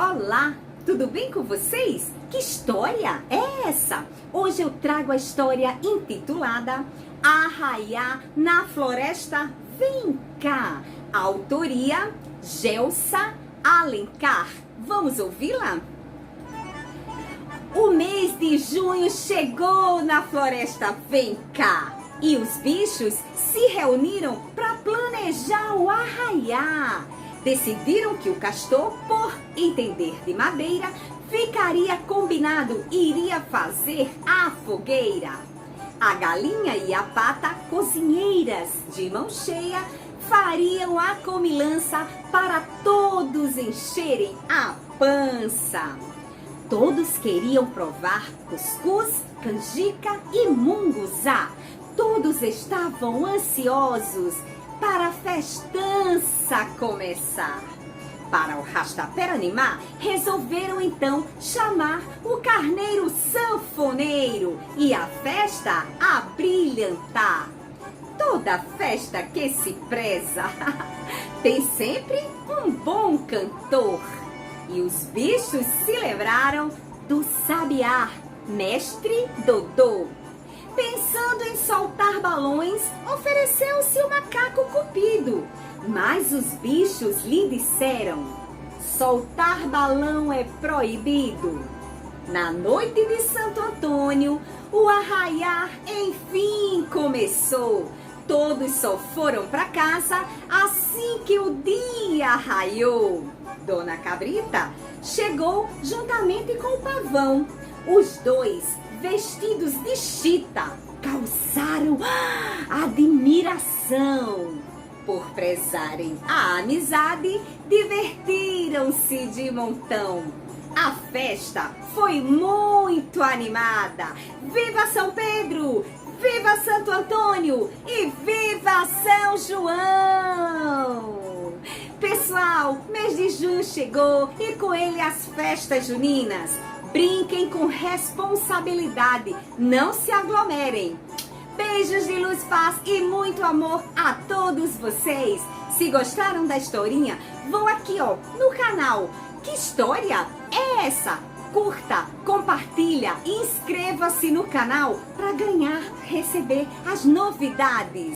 Olá, tudo bem com vocês? Que história é essa? Hoje eu trago a história intitulada Arraiá na Floresta Vem Cá. Autoria Gelsa Alencar. Vamos ouvi-la? O mês de junho chegou na Floresta Vem Cá e os bichos se reuniram para planejar o arraiá. Decidiram que o castor, por entender de madeira, ficaria combinado e iria fazer a fogueira. A galinha e a pata, cozinheiras de mão cheia, fariam a comilança para todos encherem a pança. Todos queriam provar cuscuz, canjica e munguzá. Todos estavam ansiosos para a festança começar. Para o rastapé animar, resolveram então chamar o carneiro sanfoneiro e a festa a brilhantar. Toda festa que se preza tem sempre um bom cantor. E os bichos se lembraram do sabiá, mestre Dodô. Pensando em soltar balões, ofereceu-se o macaco Cupido. Mas os bichos lhe disseram: soltar balão é proibido. Na noite de Santo Antônio, o arraiar enfim começou. Todos só foram para casa assim que o dia raiou. Dona Cabrita chegou juntamente com o pavão. Os dois, vestidos de chita, causaram admiração. Por prezarem a amizade, divertiram-se de montão. A festa foi muito animada. Viva São Pedro! Viva Santo Antônio! E viva São João! Pessoal, mês de junho chegou e com ele as festas juninas. Brinquem com responsabilidade, não se aglomerem. Beijos de luz, paz e muito amor a todos vocês. Se gostaram da historinha, vão aqui no canal. Que história é essa? Curta, compartilha e inscreva-se no canal para receber as novidades.